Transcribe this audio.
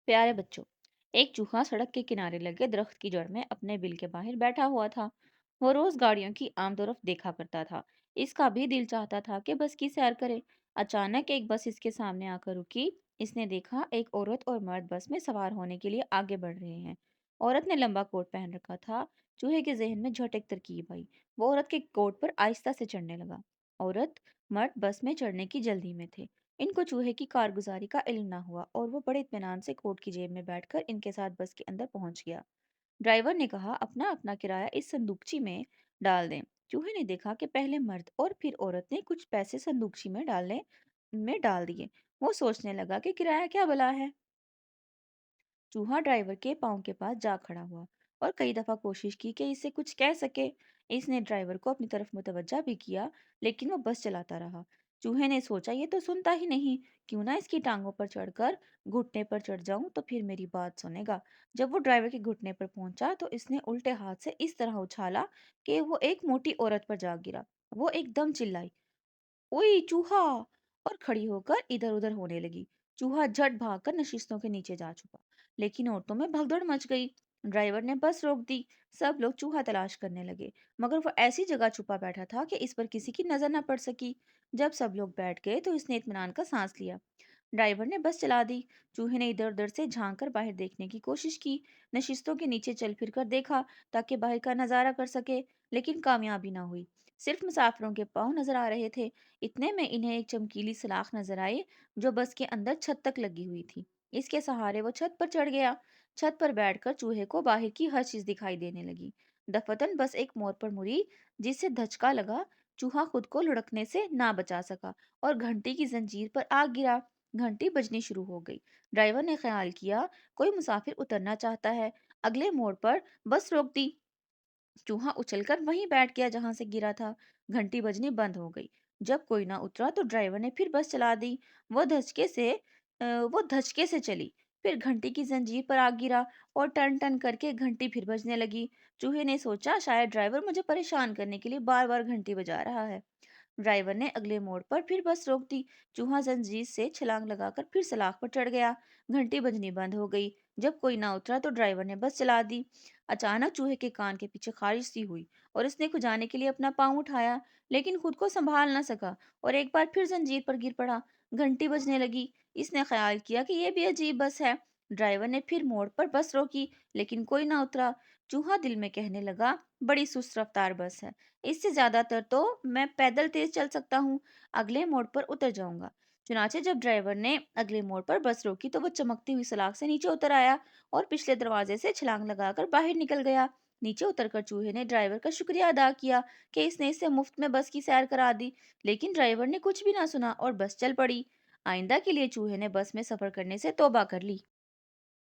प्यारे बच्चों, एक चूहा सड़क के किनारे लगे दरख्त की जड़ में अपने बिल के बाहर बैठा हुआ था। वो रोज गाड़ियों की आमदोरफ देखा करता था। इसका भी दिल चाहता था कि बस की सैर करे। अचानक एक बस इसके सामने आकर रुकी। इसने देखा एक औरत और मर्द बस में सवार होने के लिए आगे बढ़ रहे हैं। औरत ने लंबा कोट पहन रखा था। चूहे के जहन में झट एक तरकीब आई। वो औरत के कोट पर आहिस्ता से चढ़ने लगा। औरत मर्द बस में चढ़ने की जल्दी में थे। इनको चूहे की कारगुजारी का इल्म ना हुआ और वो बड़े इत्मीनान से कोट की जेब में बैठकर इनके साथ बस के अंदर पहुंच गया। ड्राइवर ने कहा, अपना अपना किराया इस संदूकची में डाल दें। चूहे ने देखा कि पहले मर्द और फिर औरत ने कुछ पैसे संदूकची में डाल दिए। वो सोचने लगा कि किराया क्या भला है। चूहा ड्राइवर के पाँव के पास जा खड़ा हुआ और कई दफा कोशिश की कि इससे कुछ कह सके। इसने ड्राइवर को अपनी तरफ मुतवज्जा भी किया, लेकिन वो बस चलाता रहा। चूहे ने सोचा, ये तो सुनता ही नहीं। क्यों ना इसकी टांगों पर चढ़कर घुटने पर चढ़ जाऊं तो फिर मेरी बात सुनेगा। जब वो ड्राइवर के घुटने पर पहुंचा तो इसने उल्टे हाथ से इस तरह उछाला कि वो एक मोटी औरत पर जा गिरा। वो एकदम चिल्लाई, ओए चूहा, और खड़ी होकर इधर उधर होने लगी। चूहा झट भागकर नशिस्तों के नीचे जा छुपा, लेकिन औरतों में भगदड़ मच गई। ड्राइवर ने बस रोक दी। सब लोग चूहा तलाश करने लगे, मगर वो ऐसी जगह छुपा बैठा था कि इस पर किसी की नजर न पड़ सकी। जब सब लोग बैठ गए तो इसने इत्मीनान का सांस लिया। ड्राइवर ने बस चला दी। चूहे ने इधर उधर से झांक कर बाहर देखने की कोशिश की। नशिस्तों के नीचे चल फिर कर देखा ताकि बाहर का नजारा कर सके, लेकिन कामयाबी ना हुई। सिर्फ मुसाफिरों के पाँव नजर आ रहे थे। इतने में इन्हें एक चमकीली सलाख नजर आई जो बस के अंदर छत तक लगी हुई थी। इसके सहारे वो छत पर चढ़ गया। छत पर बैठकर चूहे को बाहर की हर चीज दिखाई देने लगी। दफतन बस एक मोड़ पर मुड़ी, जिससे धचका लगा। चूहा खुद को लुढ़कने से ना बचा सका और घंटी की जंजीर पर आ गिरा। घंटी बजनी शुरू हो गई। ड्राइवर ने ख्याल किया, कोई मुसाफिर उतरना चाहता है। अगले मोड़ पर बस रोक दी। चूहा उछलकर वहीं बैठ गया जहां से गिरा था। घंटी बजनी बंद हो गई। जब कोई ना उतरा तो ड्राइवर ने फिर बस चला दी। वो धचके से चली। फिर घंटी की जंजीर पर आ गिरा और टन टन करके घंटी फिर बजने लगी। चूहे ने सोचा, शायद ड्राइवर मुझे परेशान करने के लिए बार बार घंटी बजा रहा है। ड्राइवर ने अगले मोड़ पर फिर बस रोक दी। चूहा जंजीर से छलांग लगाकर फिर सलाख पर चढ़ गया। घंटी बजनी बंद हो गई। जब कोई ना उतरा तो ड्राइवर ने बस चला दी। अचानक चूहे के कान के पीछे खारिश सी हुई और इसने खुजाने के लिए अपना पाँव उठाया, लेकिन खुद को संभाल ना सका और एक बार फिर जंजीर पर गिर पड़ा। घंटी बजने लगी। इसने ख्याल किया कि यह भी अजीब बस है। ड्राइवर ने फिर मोड़ पर बस रोकी, लेकिन कोई ना उतरा। चूहा दिल में कहने लगा, बड़ी सुस्त रफ्तार बस है। इससे ज्यादातर तो मैं पैदल तेज चल सकता हूँ। अगले मोड़ पर उतर जाऊंगा। चुनाचे जब ड्राइवर ने अगले मोड़ पर बस रोकी तो वो चमकती हुई सलाख से नीचे उतर आया और पिछले दरवाजे से छलांग लगाकर बाहर निकल गया। नीचे उतरकर चूहे ने ड्राइवर का शुक्रिया अदा किया कि इसने इसे मुफ्त में बस की सैर करा दी, लेकिन ड्राइवर ने कुछ भी ना सुना और बस चल पड़ी। आइंदा के लिए चूहे ने बस में सफर करने से तौबा कर ली।